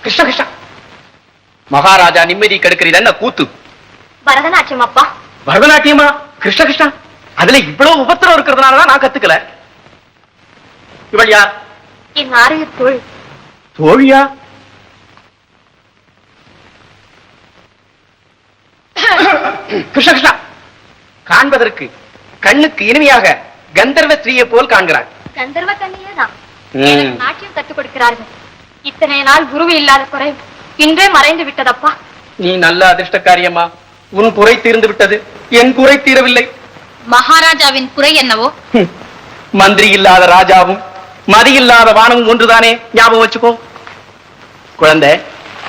கிருஷ்ண கிருஷ்ணா, மகாராஜா நிம்மதி கெடுக்கிறீர் என்ன கூத்து? பரதநாட்டியம் அப்பா. பரதநாட்டியமா? கிருஷ்ண கிருஷ்ணா, அதுல இவ்வளவு உபத்திரம் இருக்கிறதுனாலதான் நான் கத்துக்கல. இவள் யார்? என் ஆரிய தோழி. தோழியா? கிருஷ்ண கிருஷ்ணா, காண்பதற்கு கண்ணுக்கு இனிமையாக கந்தர்வ ஸ்ரீயை போல் காண்கிறார். கந்தர்வ கண்ணியே தான் நாட்டியம் கற்றுக் கொடுக்கிறார்கள். இத்தனை நாள் குருவு இல்லாத குறை இன்றே மறைந்து விட்டதப்பா. நீ நல்ல அதிர்ஷ்டக்காரியம்மா. உன் குறை தீர்ந்து விட்டது, என் குறை தீரவில்லை. மகாராஜாவின் குறை என்னவோ? மந்திரி இல்லாத ராஜாவும் மதி இல்லாத வானமும் ஒன்றுதானே, ஞாபகம் வச்சுக்கோ. குழந்தை,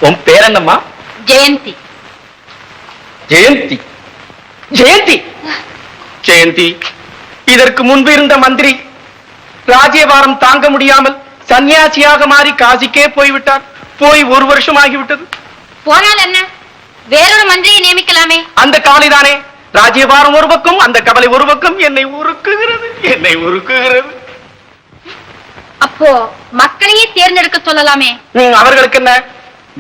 உன் பேர் என்னம்மா? ஜெயந்தி. ஜெயந்தி ஜெயந்தி ஜெயந்தி, இதற்கு முன்பு இருந்த மந்திரி ராஜ்யபாரம் தாங்க முடியாமல் சன்னியாசியாக மாறி காசிக்கே போய்விட்டார். போய் 1 வருஷம் ஆகிவிட்டது. போனால் என்ன, வேறொரு மந்திரியை நியமிக்கலாமே. அந்த கவலைதானே, ராஜ்யபாரம் ஒரு பக்கம், அந்த கவலை ஒரு பக்கம் என்னை உருக்குகிறது, என்னை உருக்குகிறது. அப்போ மக்களையே தேர்ந்தெடுக்க சொல்லலாமே. அவர்களுக்கு என்ன,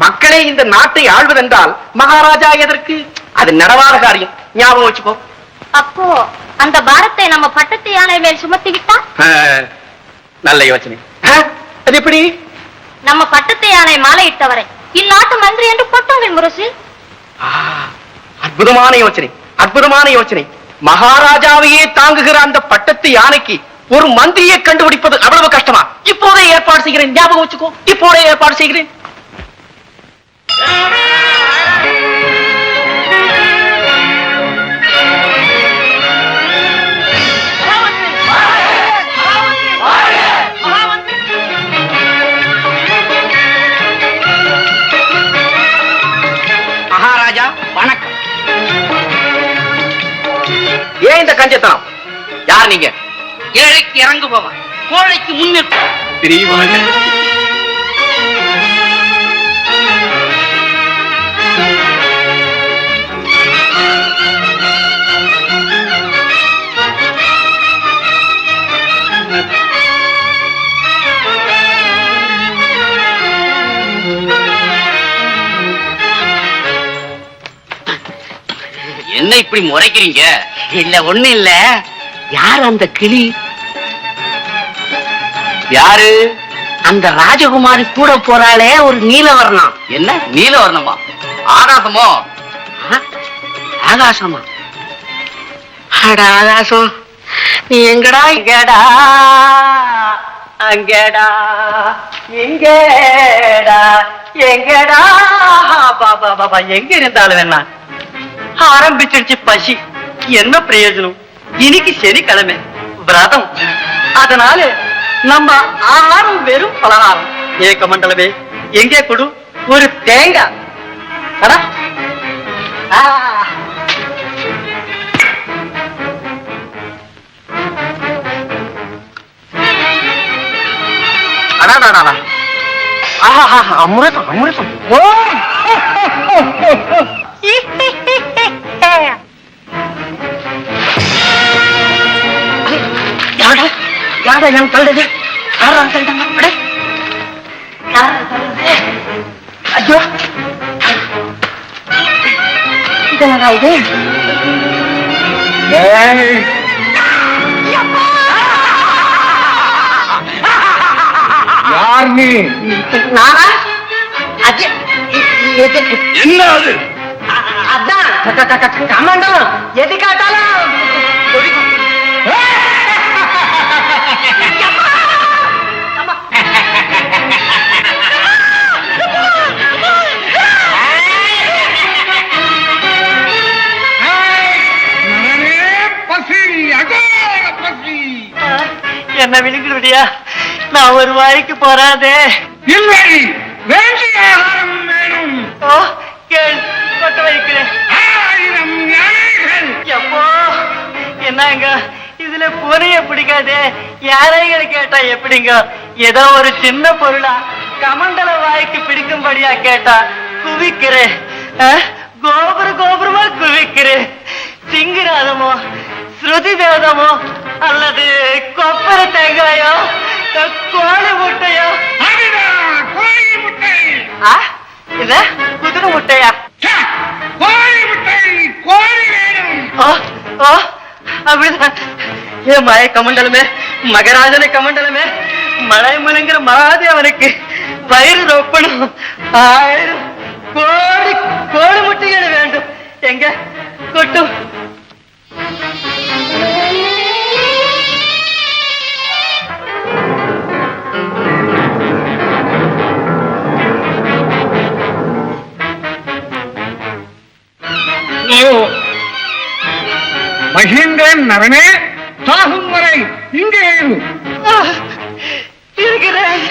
மக்களே இந்த நாட்டை ஆள்வதென்றால் மகாராஜா எதற்கு? அது நடவாத காரியம், ஞாபகம் வச்சுக்கோ. அப்போ அந்த பாரத்தை நம்ம பட்டத்து யானை மேல் சுமத்தி விட்டா? நல்ல யோசனை. அது எப்படி? நம்ம பட்டத்து யானை மாலையிட்டவரை இந்நாட்டு மந்திரி என்று பட்டங்கள் முரசு. அற்புதமான யோசனை, அற்புதமான யோசனை. மகாராஜாவையே தாங்குகிற அந்த பட்டத்து யானைக்கு ஒரு மந்திரியை கண்டுபிடிப்பது அவ்வளவு கஷ்டமா? இப்போதே ஏற்பாடு செய்கிறேன், ஞாபகம் வச்சுக்கோ. இப்போதே ஏற்பாடு செய்கிறேன். மகாராஜா வணக்கம். ஏன் இந்த கஞ்சத்தனம்? யார் நீங்க? ஏழைக்கு இறங்குபவன், கோழைக்கு முன்னிற்பவன். என்ன இப்படி முறைக்கிறீங்க? இல்ல ஒண்ணு இல்ல. யார் அந்த கிளி? யாரு? அந்த ராஜகுமாரி கூட போறாளே, ஒரு நீலவர்ணம். என்ன நீலவர்ணமா? ஆகாசமோ? ஆகாசமா? அட ஆகாசம், நீ எங்கடா? இங்கடா அங்கடா எங்கடா எங்கடா பாபா பாபா, எங்க இருந்தாலும் என்ன ஆரம்பிச்சிருச்சு பசி. என்ன பிரயோஜனம்? இன்னைக்கு சனிக்கிழமை விரதம், அதனால நம்ம ஆகாரம் வெறும் பலகாரம். ஏக மண்டலமே, எங்கே கொடு ஒரு தேங்காய். அமிர்தம் அமிர்தம். யாரா நான் சொல்றது? யாரா சொல்றாங்க? ஐயோ, இதெல்லாம் இது யார் நீ? நானா? என்ன அது? அதான் கமாண்டம். எது காட்டாலும் என்ன விழுங்கிடுவியா? நான் ஒரு வாய்க்கு போறாதே. இல்லை, வேண்டிய ஆகாரம் வேணும். ஓ, கேள், கொட்ட வைக்கிறேன். 1000 யானைகள். எப்போ என்னங்க இதுல பூனைய பிடிக்காதே, யாரைகளை கேட்டா எப்படிங்க? ஏதோ ஒரு சின்ன பொருளா கமண்டல வாய்க்கு பிடிக்கும்படியா கேட்டா குவிக்கிறேன். கோபுர கோபுரமா குவிக்கிறேன். சிங்கிராதமோ, ஸ்ருதி வேதமோ, அல்லது கொப்பர தேங்காயோ, கோழி முட்டையோ? கோழி முட்டை. என்னது குதிரை முட்டையா? கோழி முட்டை, கோழி வேணும். அப்படிதான். ஏ மய கமண்டலமே, மகராஜன கமண்டலமே, மழை முழங்குற மகாதேவனுக்கு வயிறு ரொப்பணும். 1000 கோடி கோழி முட்டைகள் வேண்டும். எங்க கொட்டும். மகேந்திரன் நரனே, சாகும் வரை இங்கே இரு. இருக்கிறேன்.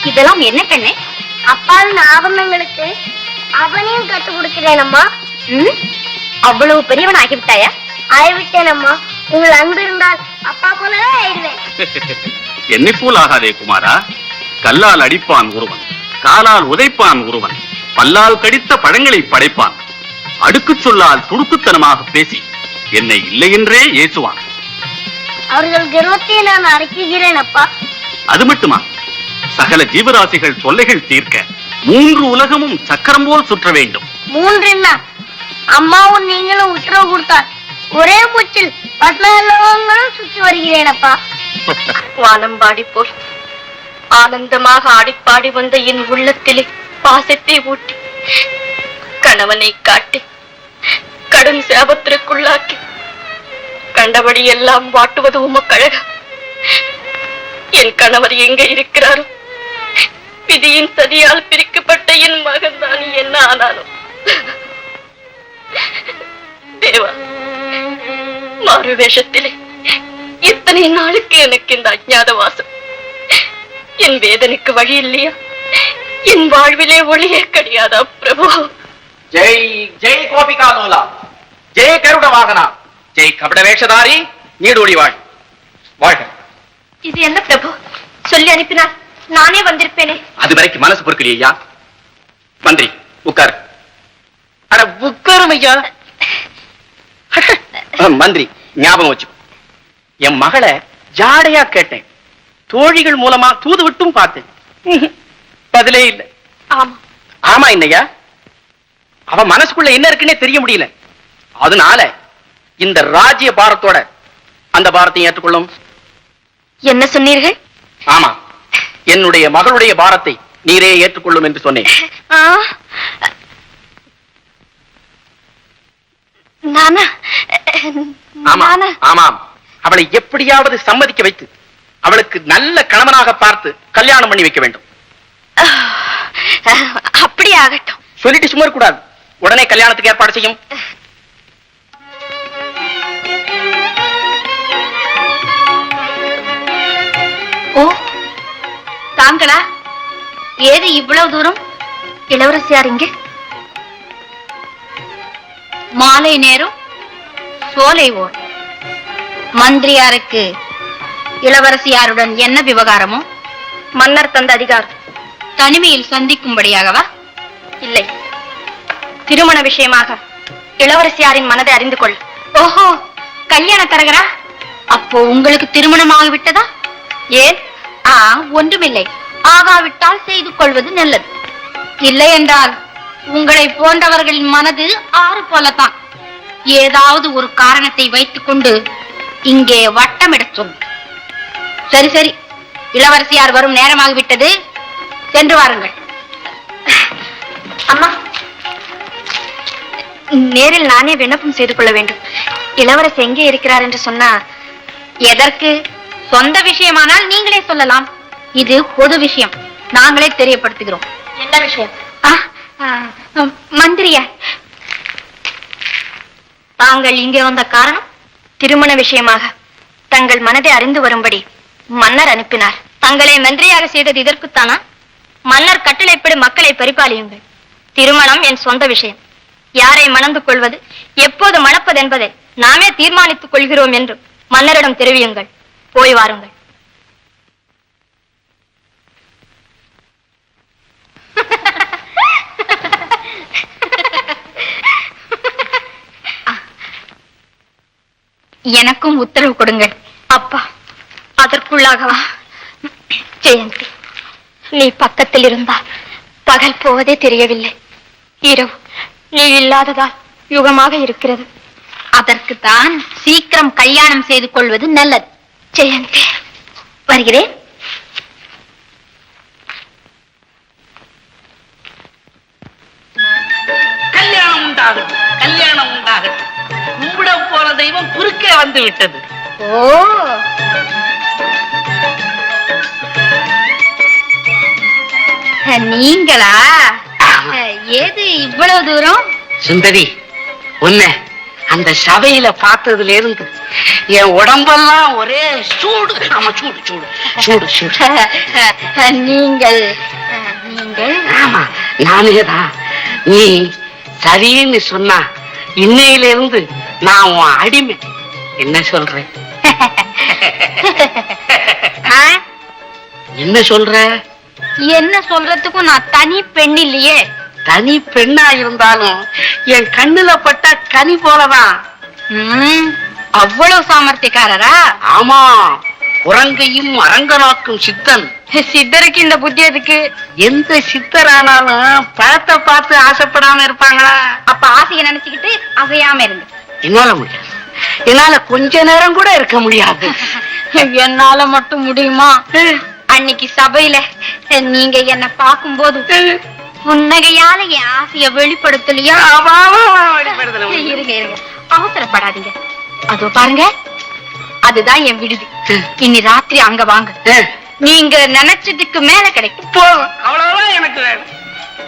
இதெல்லாம் என்ன கண்ணே? அப்பாவின் ஆபரணங்களுக்கு அவனையும் கத்து கொடுக்கிறேன் அம்மா. அவ்வளவு பெரியவன் ஆகிவிட்டாயா? ஆகிவிட்டேன் அம்மா. உங்கள் அன்பு இருந்தால் அப்பா போலவே ஆயிடுவேன். என்னை போல் ஆகாதே குமாரா. கல்லால் அடிப்பான் ஒருவன், காலால் உதைப்பான் ஒருவன், பல்லால் கடித்த பழங்களை படைப்பான், அடுக்கு சொல்லால் துடுக்குத்தனமாக பேசி என்னை இல்லை என்றே ஏசுவான். அவர்கள் கர்வத்தை நான் அடக்குகிறேன் அப்பா. அது மட்டுமா, சகல ஜீவராசிகள் தொல்லைகள் தீர்க்க 3 உலகமும் சக்கரம் போல் சுற்ற வேண்டும். 3 என்ன? அம்மாவும் நீங்களும் உத்தரவு கொடுத்தால் ஒரே மூச்சில் 14 லோகங்களும் சுற்றி வருகிறேன் அப்பா. வானம்பாடி போல் ஆனந்தமாக ஆடிப்பாடி வந்த என் உள்ளத்திலே பாசத்தை ஊட்டி கணவனை காட்டி கடும் சேபத்திற்குள்ளாக்கி கண்டபடி எல்லாம் வாட்டுவது உமக்கழகா. என் கணவர் எங்க இருக்கிறாரோ, விதியின் சதியால் பிரிக்கப்பட்ட என் மகன் தான் என்ன ஆனாலும். தேவா, மாறு வேஷத்திலே இத்தனை நாளுக்கு எனக்கு இந்த அஞ்ஞாத வாசம். என் வேதனைக்கு வழி இல்லையா? என் வாழ்விலே ஒளியே கிடையாதா பிரபு? ஜெய் ஜெய் கோபிகா லோலா, ஜெய் கருட வாகனா, ஜெய் கபட வேஷதாரி, நீடூழி வாழ். வாழ்க. இது என்ன பிரபு? சொல்லி அனுப்பினார், நானே வந்திருப்பேனே. அது வரைக்கும் மனசு பொறுக்கலையா? மந்திரி உட்கார். அட உட்காரும் ஐயா. மந்திரி ஞாபகம் வச்சு, என் மகளை ஜாடையா கேட்டேன், தோழிகள் மூலமா தூது விட்டும் பார்த்தேன், பதிலே இல்லை. ஆமா ஆமா என்னையா, அவ மனசுக்குள்ள என்ன இருக்குன்னே தெரிய முடியல. அதனால இந்த ராஜ்ய பாரத்தோட அந்த பாரத்தை ஏற்றுக்கொள்ளும். என்ன சொன்னீர்கள்? ஆமா, என்னுடைய மகளுடைய பாரத்தை நீரே ஏற்றுக்கொள்ளும் என்று சொன்னேன். நானா? ஆமாம், அவளை எப்படியாவது சம்மதிக்க வைத்து அவளுக்கு நல்ல கணவனாக பார்த்து கல்யாணம் பண்ணி வைக்க வேண்டும். அப்படி ஆகட்டும். சொல்லிட்டு சும்மா கூடாது, உடனே கல்யாணத்துக்கு ஏற்பாடு செய்யும். ஓ, தாங்களா? ஏது இவ்வளவு தூரம்? இளவரசியார் இங்கே? மாலை நேரம் சோலை ஓர் மந்திரியாருக்கு இளவரசியாருடன் என்ன விவகாரமோ? மன்னர் தந்த அதிகாரம் தனிமையில் சந்திக்கும்படியாகவா? இல்லை, திருமண விஷயமாக இளவரசியாரின் மனதை அறிந்து கொள். ஓஹோ, கல்யாண தரகரா? அப்போ உங்களுக்கு திருமணம் ஆகிவிட்டதா? ஏன்? ஒன்றுமில்லை, ஆகாவிட்டால் செய்து கொள்வது நல்லது. இல்லை என்றால் உங்களை போன்றவர்களின் மனது ஆறு போலத்தான். ஏதாவது ஒரு காரணத்தை வைத்துக் கொண்டு இங்கே வட்டமிடச் சொல். சரி சரி, இளவரசியார் வரும் நேரமாகிவிட்டது, சென்று வாருங்கள். அம்மா, நேரில் நானே விண்ணப்பம் செய்து கொள்ள வேண்டும். இளவரசி எங்கே இருக்கிறார் என்று சொன்னா? எதற்கு? சொந்த விஷயமானால் நீங்களே சொல்லலாம். இது பொது விஷயம், நாங்களே தெரியப்படுத்துகிறோம். என்ன விஷயம்? மந்திரியார், தாங்கள் இங்கே வந்த காரணம் திருமண விஷயமாக தங்கள் மனதை அறிந்து வரும்படி மன்னர் அனுப்பினார். தங்களை மந்திரியாக செய்தது இதற்குத்தானா? மன்னர் கட்டளைப்படி மக்களை பரிபாலியுங்கள். திருமணம் என் சொந்த விஷயம். யாரை மணந்து கொள்வது, எப்போது மணப்பது என்பதை நாமே தீர்மானித்துக் கொள்கிறோம் என்று மன்னரிடம் தெரிவியுங்கள். போய் வாருங்கள். எனக்கும் உத்தரவு கொடுங்கள். அப்பா, அதற்குள்ளாகவா? ஜெயந்தி, நீ பக்கத்தில் இருந்தால் பகல் போவதே தெரியவில்லை. இரவு நீ இல்லாததால் யுகமாக இருக்கிறது. அதற்குத்தான் சீக்கிரம் கல்யாணம் செய்து கொள்வது நல்லது. ஜெயந்தி, வருகிறேன். கல்யாணம் உண்டாகட்டும், கல்யாணம் உண்டாகட்டும். கும்பிட போற தெய்வம் குறுக்கே வந்து விட்டது. ஓ, நீங்களா? ஏது இவ்வளவு தூரம்? சுந்தரி, உன்ன அந்த சபையில பார்த்ததுல இருந்து என் உடம்பெல்லாம் ஒரே சூடு. ஆமா, சூடு சூடு சூடு சூடு. நீங்கள் நீங்கள் ஆமா, நானேதான். நீ சரின்னு சொன்னா இன்னையில இருந்து நான் உன் அடிமை. என்ன சொல்றேன்? என்ன சொல்ற? என்ன சொல்றதுக்கும் நான் தனி பெண் இல்லையே. தனி பெண்ணா இருந்தாலும் என் கண்ணுல பட்ட கனி போலதான். அவ்வளவு சாமர்த்தியக்காரரா? ஆமா, குரங்கையும் அரங்கனாக்கும் சித்தன். சித்தருக்கு இந்த புத்தி எதுக்கு? எந்த சித்தரானாலும் பழத்தை பார்த்து ஆசைப்படாம இருப்பாங்களா? அப்ப ஆசையை நினைச்சுக்கிட்டு அசையாம இருந்து. என்னால முடியாது, என்னால கொஞ்ச நேரம் கூட இருக்க முடியாது. என்னால மட்டும் முடியுமா? அன்னைக்கு சபையில நீங்க என்ன பார்க்கும்போது புன்னகையால என் ஆசைய வெளிப்படுத்தலையா? இருங்க இருங்க, அவசரப்படாதீங்க. அதோ பாருங்க, அதுதான் என் விடுதி. இன்னி ராத்திரி அங்க வாங்க. நீங்க நினைச்சதுக்கு மேல கிடைக்கும். அவ்வளவுதான் எனக்கு வேணும்.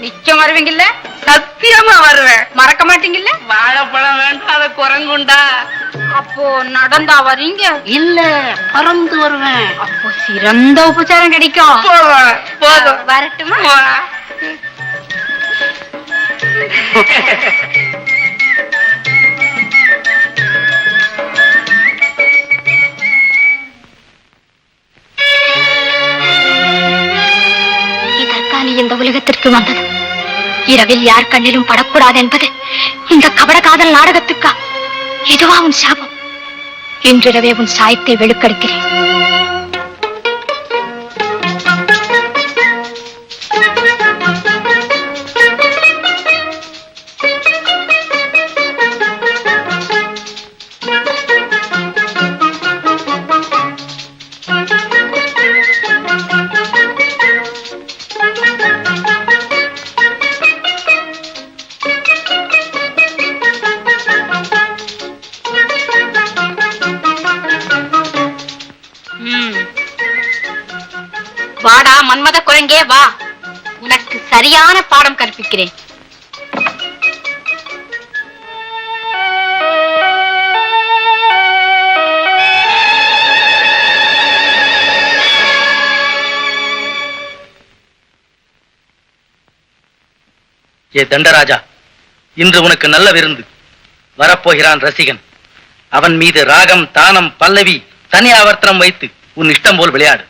நிச்சயம் வருவீங்கல்ல? சத்தியமா வருவேன். மறக்க மாட்டீங்கல்ல? வாழைப்பழம் வேண்டாத குரங்குண்டா. அப்போ நடந்தா வரீங்க? இல்ல, பறந்து வருவேன். அப்போ சிறந்த உபச்சாரம் கிடைக்கும். போதும், வரட்டுமா? இதற்கான இந்த உலகத்திற்கு வந்தது. இரவில் யார் கண்ணிலும் படக்கூடாது என்பது இந்த கபட காதல் நாடகத்துக்கா? இதுவா உன் சாபம்? இன்றிரவே உன் சாயத்தை வெளுக்கடிக்கிறேன். வாடா மன்மத குரங்கே வா, உனக்கு சரியான பாடம் கற்பிக்கிறேன். ஏ தண்டராஜா, இன்று உனக்கு நல்ல விருந்து. வரப்போகிறான் ரசிகன். அவன் மீது ராகம், தானம், பல்லவி, தனி ஆவர்த்தனம் வைத்து உன் இஷ்டம் போல் விளையாடு.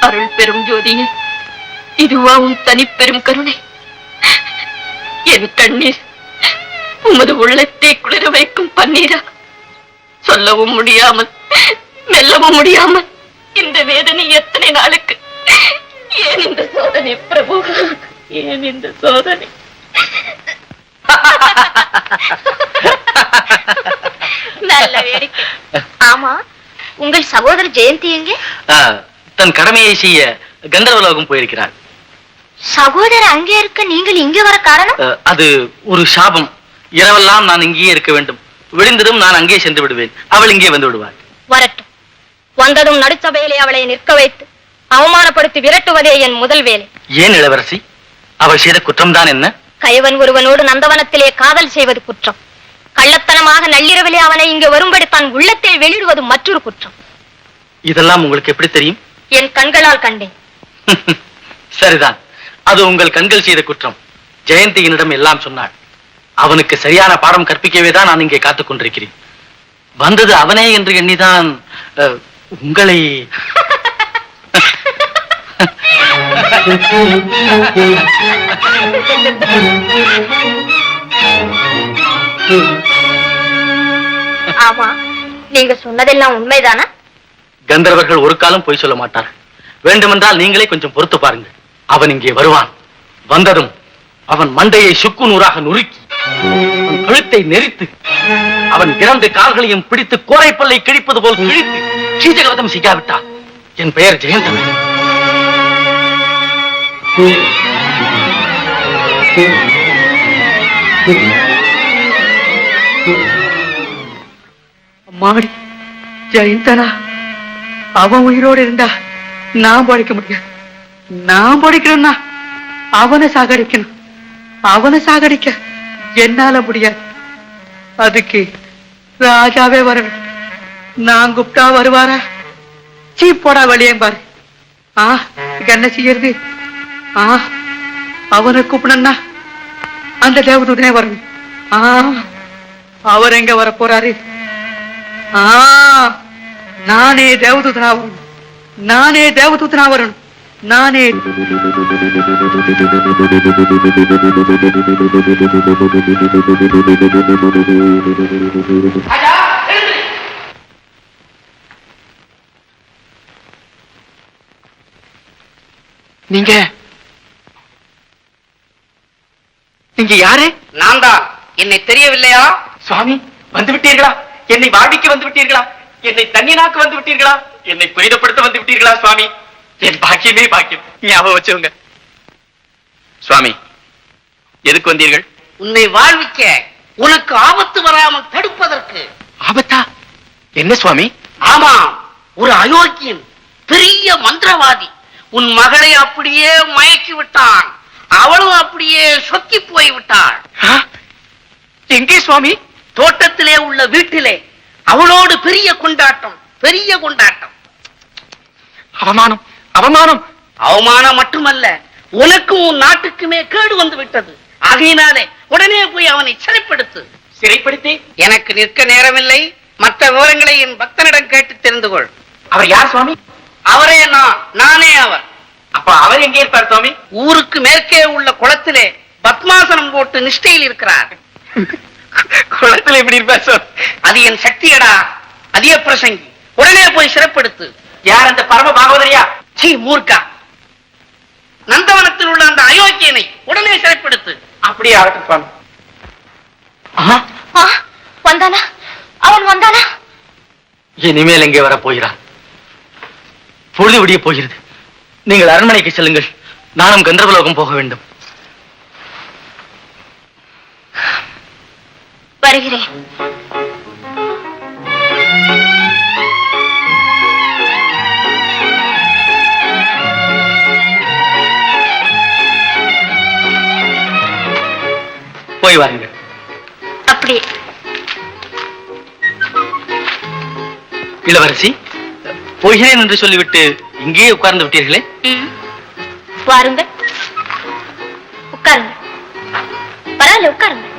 அருள் பெரும் ஜோதியே, இதுவா உன் தனிப்பெரும் கருணை? என் கண்ணீர் உமது உள்ளத்தை குளிர வைக்கும் பன்னீரா? சொல்லவும் முடியாமல் மெல்லவும் முடியாமல் இந்த வேதனை எத்தனை நாளுக்கு? ஏன் இந்த சோதனை பிரபு? ஏன் இந்த சோதனை? நல்ல வேடிக்கை. ஆமா, உங்கள் சகோதரர் ஜெயந்தி எங்கே? தன் கடமையை செய்ய கந்தர்வலோகம் போயிருக்கிறார். சகோதரர் அங்கே இருக்க நீங்கள் இங்கே வர காரணம்? அது ஒரு சாபம். இரவெல்லாம் நான் இங்கேயே இருக்க வேண்டும். விழுந்ததும் நான் அங்கே சென்று விடுவேன். அவள் இங்கே வந்து விடுவாள். வரட்டும். வந்ததும் நடுச்சபையிலே அவளை நிற்க வைத்து அவமானப்படுத்தி விரட்டுவதே என் முதல் வேலை. ஏன் இளவரசி, அவள் செய்த குற்றம்தான் என்ன? கயவன் ஒருவனோடு நந்தவனத்திலே காதல் செய்வது குற்றம். கள்ளத்தனமாக நள்ளிரவிலே அவனை இங்கு வரும்படி தன் உள்ளத்தில் வெளியிடுவது மற்றொரு குற்றம். இதெல்லாம் உங்களுக்கு எப்படி தெரியும்? என் கண்களால் கண்டேன். சரிதான், அது உங்கள் கண்கள் செய்த குற்றம். ஜெயந்தியினிடம் எல்லாம் சொன்னாள். அவனுக்கு சரியான பாடம் கற்பிக்கவே தான் நான் இங்கே காத்துக் கொண்டிருக்கிறேன். வந்தது அவனே என்று எண்ணிதான் உங்களை ஆமா, நீங்க சொன்னதெல்லாம் உண்மைதானா? கந்தர்வர்கள் ஒரு காலம் பொய் சொல்ல மாட்டார்கள். வேண்டுமென்றால் நீங்களே கொஞ்சம் பொறுத்து பாருங்கள். அவன் இங்கே வருவான். வந்ததும் அவன் மண்டையை சுக்கு நூறாக நுறுக்கி அவன் கழுத்தை நெரித்து அவன் இரண்டு கால்களையும் பிடித்து கோரைப்பல்லை கிழிப்பது போல் கிழித்து கீச்சகவதம் செய்யாவிட்டான். என் பெயர் ஜெயந்தன். அம்மாடி, ஜெயந்தனா அவன் உயிரோடு இருந்தா நான் படிக்க முடியாது. நான் படிக்கணும்னா அவனை சாகடிக்கணும். அவனை சாகடிக்க என்னால முடியாது. அதுக்கு ராஜாவே வரணும். நான் கூப்பிட்டா வருவாரா? சீப்போடா வெளியே பாரு. என்ன செய்யறது? அவனை கூப்பிடணும்னா அந்த தேவதூதனே வரணும். அவர் எங்க வர போறாரு? நானே தேவதூதனா வரணும். நானே தேவதூதனா வரணும். நானே நீங்க யாரு? நான் தான். என்னை தெரியவில்லையா? சுவாமி, வந்து விட்டீர்களா? என்னை வாழ்விக்க வந்து விட்டீர்களா? என்னை தண்ணினாக்கு வந்து விட்டீர்களா? என்னை புனிதப்படுத்த வந்து விட்டீர்களா சுவாமி? என் பாக்கியமே பாக்கியம். ஞாபகம் வச்சுங்க சுவாமி. எதுக்கு வந்தீர்கள்? உன்னை வாழ்விக்க, உனக்கு ஆபத்து வராமல் தடுப்பதற்கு. ஆபத்தா? என்ன சுவாமி? ஆமா, ஒரு அயோக்கியன், பெரிய மந்திரவாதி உன் மகளை அப்படியே மயக்கி விட்டான். அவளும் அப்படியே சொக்கி போய் விட்டாள். எங்கே சுவாமி? தோட்டத்திலே உள்ள வீட்டிலே அவளோடு பெரிய கொண்டாட்டம், பெரிய கொண்டாட்டம். அவமானம், அவமானம். அவமானம் மட்டுமல்ல, உனக்கும் உன் நாட்டுக்குமே கேடு வந்து விட்டது. ஆகையினாலே உடனே போய் அவனை சிறைப்படுத்து. சிறைப்படுத்தி? எனக்கு நிற்க நேரமில்லை. மற்ற விவரங்களை என் பக்தனிடம் கேட்டு தெரிந்து கொள். அவர் யார் சுவாமி? அவரே நானே அவர். அப்ப அவர் எங்கே இருப்பார் சுவாமி? ஊருக்கு மேற்கே உள்ள குளத்திலே பத்மாசனம் போட்டு நிஷ்டையில் இருக்கிறார். குளத்தில் எப்படி இருப்பார் சார்? அது என் சக்தியடா, அதிக பிரசங்கி. உடனே போய் சிறைப்படுத்து. யார் அந்த பரம பாகவதரியா? சீ மூர்க்கா, நந்தவனத்தில் உள்ள அந்த அயோக்கியனை உடனே சிறைப்படுத்து. அப்படியே ஆகட்டும் சுவாமி. வந்தானா? அவன் வந்தானா? இனிமேல் எங்கே வர போகிறார்? பொழுது விடிய போகிறது. நீங்கள் அரண்மனைக்கு செல்லுங்கள். நானும் கந்தர்வலோகம் போக வேண்டும். வருகிறேன். போய் வாருங்கள். அப்படி இளவரசி, போகிறேன் என்று சொல்லிவிட்டு இங்கே உட்கார்ந்து விட்டீர்களே? வாருங்கள், உட்காருங்க. பரவாயில்ல, உட்காருங்க.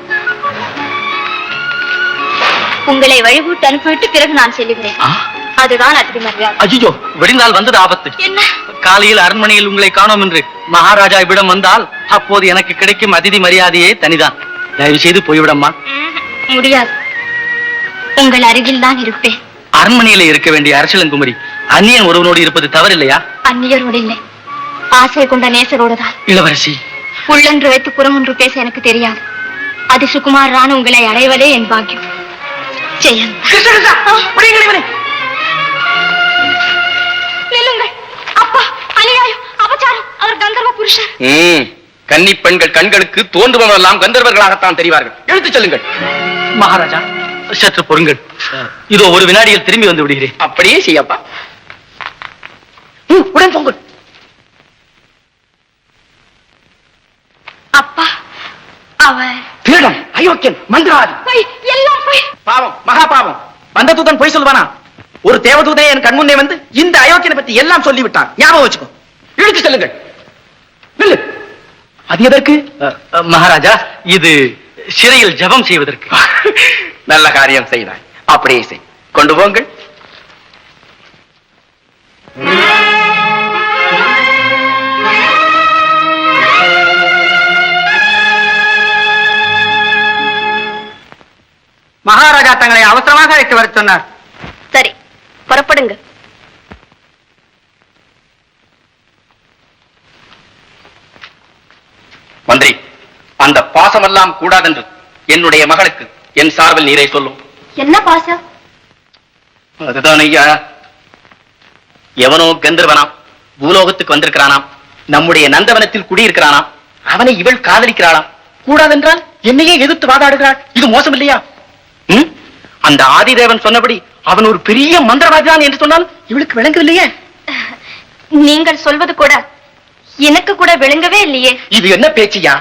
உங்களை வழிபட்டு அனுப்பிவிட்டு பிறகு நான் செல்லுகிறேன். அதுதான் அதிக மரியாதை. ஐயோ, விடிந்தால் வந்தது ஆபத்து. என்ன? காலையில் அரண்மனையில் உங்களை காணோம் என்று மகாராஜா இவ்விடம் வந்தால் அப்போது எனக்கு கிடைக்கும் அதிதி மரியாதையே தனிதான். தயவு செய்து போய்விடம்மா. முடியாது. உங்கள் அருகில் தான் இருப்பேன். அரண்மனையில இருக்க வேண்டிய அரசலங்குமரி அந்நியன் ஒருவனோடு இருப்பது தவறில்லையா? அந்நியரோடு இல்லை, ஆசை கொண்ட நேசரோடுதான். இளவரசி, உள்ளொன்று வைத்து புறமொன்று பேச எனக்கு தெரியாது. அதிசுகுமாரான உங்களை அடைவதே என் பாக்கியம். ஜெயன், நில்லுங்கள். அப்பா, அநியாயம், அபச்சாரம். அவர் கந்தர்வ புருஷர். கன்னி பெண்கள் கண்களுக்கு தோன்றுபவரெல்லாம் கந்தர்வர்களாகத்தான் தெரிவார்கள். எழுத்துச் செல்லுங்கள். மகாராஜா, சற்று பொறுங்கள். இதோ ஒரு வினாடியில் திரும்பி வந்து விடுகிறேன். அப்படியே செய்யப்பா. உடன் பொங்கல். அப்பா, அவர் திருடம், அயோக்கியன், மந்திரவாதி. எல்லாம் போய். பாவம், மகா பாவம். வந்த தூதன் பொய் சொல்லுவானா? ஒரு தேவதூதனை என் கண்முன்னே வந்து இந்த அயோக்கியனை பத்தி எல்லாம் சொல்லிவிட்டான். ஞாபகம் வச்சுக்கோ. இழுத்து செல்லுங்கள். நில்லு. அது எதற்கு? மகாராஜா, இது சிறையில் ஜபம் செய்வதற்கு. நல்ல காரியம் செய்தாய். அப்படியே செய். கொண்டு போங்கள். மகாராஜா தங்களை அவசரமாக அழைத்து வர சொன்னார். சரி, புறப்படுங்க. மந்திரி, அந்த பாசமெல்லாம் கூடாதென்று என்னுடைய மகளுக்கு என் சார்பில் நீரை சொல்லும். என்ன பாசம்? அதுதான் ஐயா, எவனோ கந்தர்வனாம், பூலோகத்துக்கு வந்திருக்கிறானாம், நம்முடைய நந்தவனத்தில் குடியிருக்கிறானாம். அவனை இவள் காதலிக்கிறாளாம். கூடாதென்றால் என்னையே எதிர்த்து வாதாடுகிறாள். இது மோசம் இல்லையா? அந்த ஆதிதேவன் சொன்னபடி அவன் ஒரு பெரிய மந்திரவாதிதான் என்று சொன்னால் இவளுக்கு விளங்கவில்லையே. நீங்கள் சொல்வது கூட எனக்கு கூட விளங்கவே இல்லையே. இது என்ன பேச்சியா?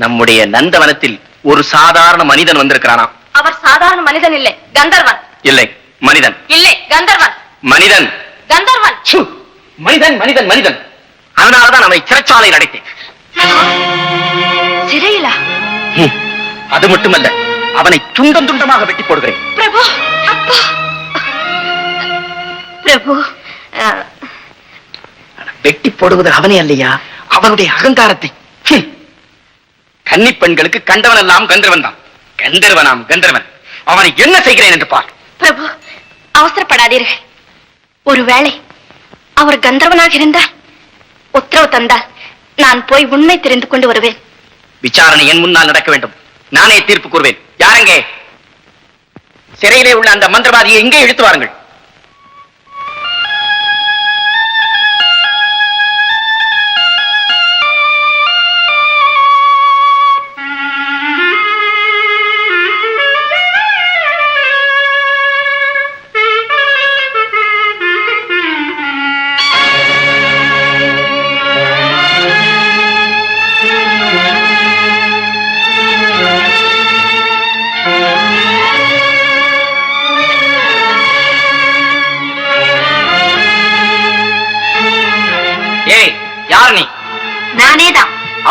நம்முடைய நந்தவனத்தில் ஒரு சாதாரண மனிதன் வந்திருக்கிறானாம். அவர் சாதாரண மனிதன் இல்லை, கந்தர்வன். இல்லை, மனிதன். இல்லை, கந்தர்வன். மனிதன். கந்தர்வன். மனிதன், மனிதன், மனிதன். அதனால்தான் அவனை சிறைச்சாலையில் அடைத்தேன். சிறையிலா? அது மட்டுமல்ல, அவனை துண்டம் துண்டமாக வெட்டி போடுகிறேன். பிரபு, அப்பா. பிரபு, வெட்டி போடுவது அவனே அல்லையா, அவனுடைய அகங்காரத்தை. கன்னி பெண்களுக்கு கண்டவன் எல்லாம் கந்தர்வன் தான். கந்தர்வனாம் கந்தர்வன். அவனை என்ன செய்கிறேன் என்று பார். பிரபு, அவசரப்படாதீர்கள். ஒருவேளை அவர் கந்தர்வனாக இருந்தால் உத்தரவு தந்தால் நான் போய் உண்மை தெரிந்து கொண்டு வருவேன். விசாரணை என் முன்னால் நடக்க வேண்டும். நானே தீர்ப்பு கூறுவேன். யாரெங்கே? சிறையிலே உள்ள அந்த மந்திரவாதியை எங்கே இழுத்து வாருங்கள்.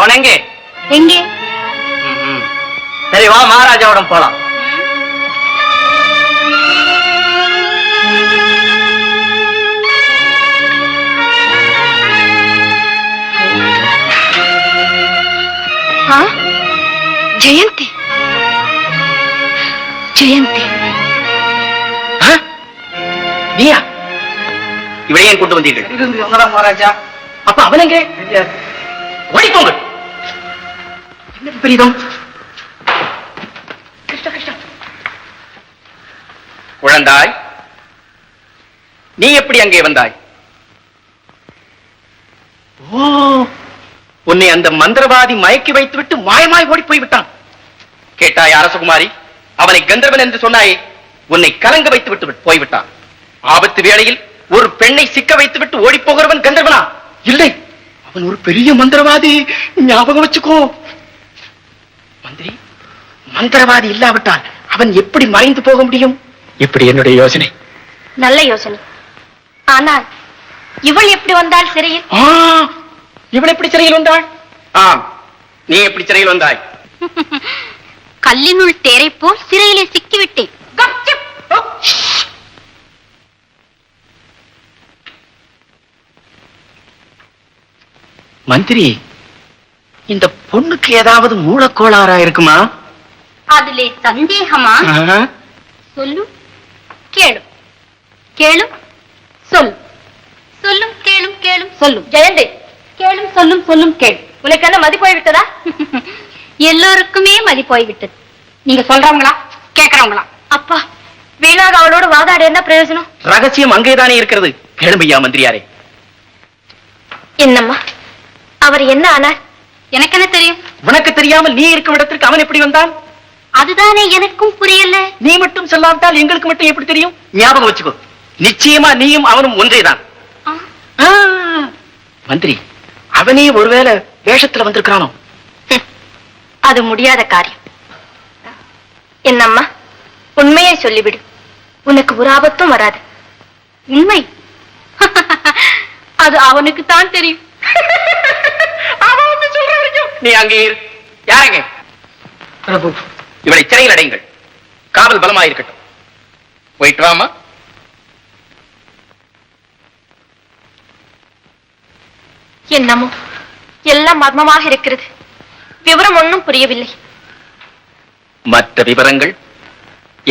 அவன் எங்கே? எங்கே? சரி வா, மகாராஜாவிடம் போலாம். ஆ, ஜெயந்தி, ஜெயந்தி. நீயா? இவளை ஏன் கொண்டு வந்தீர்கள்? மகாராஜா. அப்ப அவன் எங்கே? ஓடிப்போங்க. என்ன விபரீதம்? குழந்தாய், நீ எப்படி அங்கே வந்தாய்? ஓ, உன்னை அந்த மந்திரவாதி மயக்கி வைத்துவிட்டு மாயமாய் ஓடி போய்விட்டான். கேட்டாய் அரசகுமாரி? அவனை கந்தர்வன் என்று சொன்னாயே, உன்னை கலங்க வைத்து விட்டு போய்விட்டான். ஆபத்து வேளையில் ஒரு பெண்ணை சிக்க வைத்து விட்டு ஓடி போகிறவன் கந்தர்வனா? இல்லை, அவன் ஒரு பெரிய மந்திரவாதி. ஞாபகம் வச்சுக்கோ. மந்திரி, மந்திரவாதி இல்லாவிட்டால் அவன் எப்படி மறைந்து போக முடியும்? இப்படி என்னுடைய யோசனை. நல்ல யோசனை. ஆனால் இவள் எப்படி வந்தாள் சிறையில்? இவள் எப்படி சிறையில் வந்தாள்? ஆம், நீ எப்படி சிறையில் வந்தாய்? கல்லினுள் தேரை போல் சிறையிலே சிக்கிவிட்டேன். மந்திரி, இந்த பொண்ணுக்கு ஏதாவது மூலக்கோளாறா இருக்குமா? அதிலே சந்தேகமா? சொல்லு, கேளு, கேளும், சொல். சொல்லும், கேளும், கேளும், சொல்லும். ஜெயந்தி, கேளும், சொல்லும், சொல்லும், கேளு. உனக்கு என்ன மதி போய்விட்டதா? எல்லோருக்குமே மதி போய்விட்டது. நீங்க சொல்றவங்களா கேட்கறவங்களா? அப்பா, வீணாக அவளோடு வாதாட என்ன பிரயோஜனம்? ரகசியம் அங்கேதானே இருக்கிறது. கேளுமையா மந்திரியாரே. என்னம்மா, அவர் என்ன ஆனார்? எனக்கு என்ன தெரியும்? உனக்கு தெரியாமல் நீ இருக்கும் இடத்திற்கு அவன் எப்படி வந்தான்? அதுதானே எனக்கும் புரியல. நீ மட்டும் சொல்லாவிட்டால் எங்களுக்கு மட்டும் எப்படி தெரியும்? ஞாபகம் வச்சுக்கோ, நிச்சயமா நீயும் அவனும் ஒன்றேதான். மந்திரி, அவனே ஒருவேளை வேஷத்துல வந்திருக்கானோ? அது முடியாத காரியம். என்னம்மா, உண்மையை சொல்லிவிடு. உனக்கு ஒரு ஆபத்தும் வராது. உண்மை? அது அவனுக்கு தான் தெரியும். நீ அங்கே இரு. யாரங்க? பிரபு, இவளை சிறையில் அடையுங்கள். காவல் பலமாயிருக்கட்டும். போயிட்டு வாமா. என்னமோ எல்லாம் மர்மமாக இருக்கிறது. விவரம் ஒன்றும் புரியவில்லை. மற்ற விவரங்கள்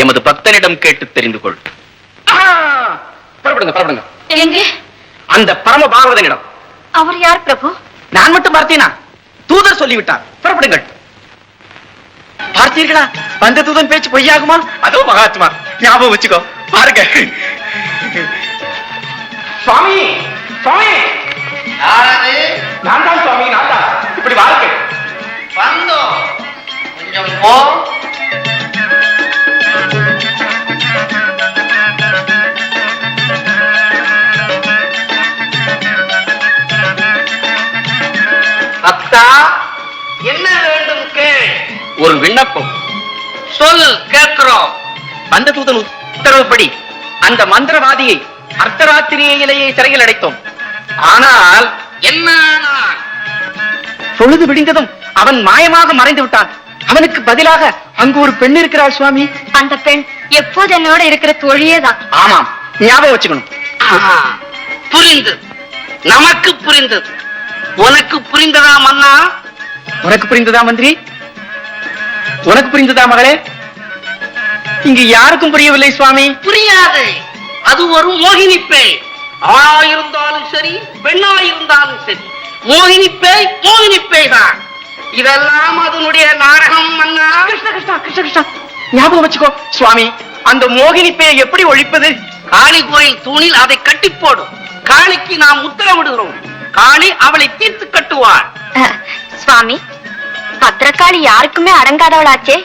எமது பக்தனிடம் கேட்டு தெரிந்து கொள். புறப்படுங்க, புறப்படுங்க. எங்கே? அந்த பரம பாகவதனிடம். அவர் யார் பிரபு? நான் மட்டும் பார்த்தேனா? தூதர் சொல்லிவிட்டார். புறப்படுங்கள். பார்த்தீர்களா, வந்த தூதன் பேச்சு பொய்யாகுமா? அதோ மகாத்மா, ஞாபகம் வச்சுக்கோ. பாருங்க. சுவாமி, சுவாமி. நான் தான் சுவாமி, நான் தான். இப்படி வாருங்க. வந்தோம், கொஞ்சம் போ. அத்தா, என்ன வேண்டும் கேள். ஒரு விண்ணப்பம். சொல், கேட்கிறோம். வந்த தூதன் உத்தரவுப்படி அந்த மந்திரவாதியை அர்த்தராத்திரியிலேயே சிறையில் அடைத்தோம். ஆனால் என்ன ஆனான்? பொழுது விடிந்ததும் அவன் மாயமாக மறைந்து விட்டான். அவனுக்கு பதிலாக அங்கு ஒரு பெண் இருக்கிறாள் சுவாமி. அந்த பெண் எப்போது என்னோட இருக்கிற தோழியேதான். ஆமாம், ஞாபகம் வச்சுக்கணும். புரிந்தது, நமக்கு புரிந்தது. உனக்கு புரிந்ததா மன்னா? உனக்கு புரிந்ததா மந்திரி? உனக்கு புரிந்ததா மகளே? இங்கு யாருக்கும் புரியவில்லை சுவாமி. புரியாது. அது ஒரு மோகினி பேய். ஆணாயிருந்தாலும் சரி, பெண்ணாயிருந்தாலும் சரி, மோகினி பேய் மோகினி பேய் தான். இதெல்லாம் அதனுடைய நாடகம் மன்னா. கிருஷ்ண கிருஷ்ணா, கிருஷ்ண கிருஷ்ணா, ஞாபகம் வச்சுக்கோ சுவாமி. அந்த மோகினி பேயை எப்படி ஒழிப்பது? காளி கோயில் தூணில் அதை கட்டி போடும். காளிக்கு நாம் உத்தரவிடுகிறோம். காளி அவளை தீர்த்து கட்டுவாள். சுவாமி, பத்திரகாளி யாருக்குமே அடங்காதவளாச்சே.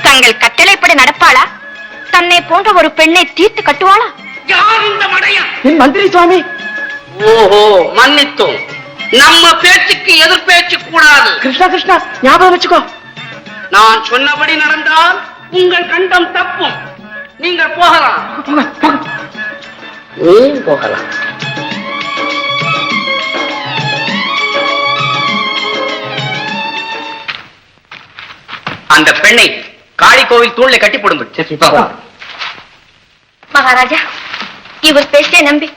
தங்கள் கட்டளைப்படி நடப்பாளா? தன்னை போன்ற ஒரு பெண்ணை தீர்த்து கட்டுவாளா? யார் இந்த மடையன்? என் மந்திரி சுவாமி. ஓஹோ, மன்னித்தோம். நம்ம பேச்சுக்கு எதிர் பேச்சு கூடாது. கிருஷ்ணா கிருஷ்ணா, ஞாபகம் வச்சுக்கோ. நான் சொன்னபடி நடந்தால் உங்கள் கண்டம் தப்பும். நீங்கள் போகலாம். ஏன் போகலாம்? அந்த பெண்ணை காளி கோவில் தூண்ல கட்டி போடுங்கள். மகாராஜா, இவர் பேச்சை நம்பி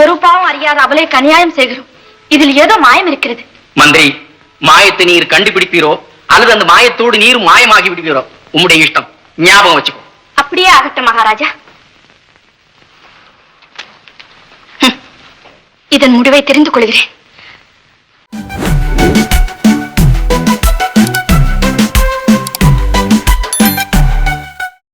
ஒரு பாவம் அறியாத அவளை அநியாயம் செய்கிறோம். இதில் ஏதோ மாயம் இருக்கிறது. மந்திரி, மாயத்தை நீர் கண்டுபிடிப்பீரோ அல்லது அந்த மாயத்தோடு நீர் மாயமாகி விடுவீரோ உம்முடைய இஷ்டம். ஞாபகம் வச்சுக்கோ. அப்படியே ஆகட்டும் மகாராஜா. இதன் முடிவை தெரிந்து கொள்கிறேன்.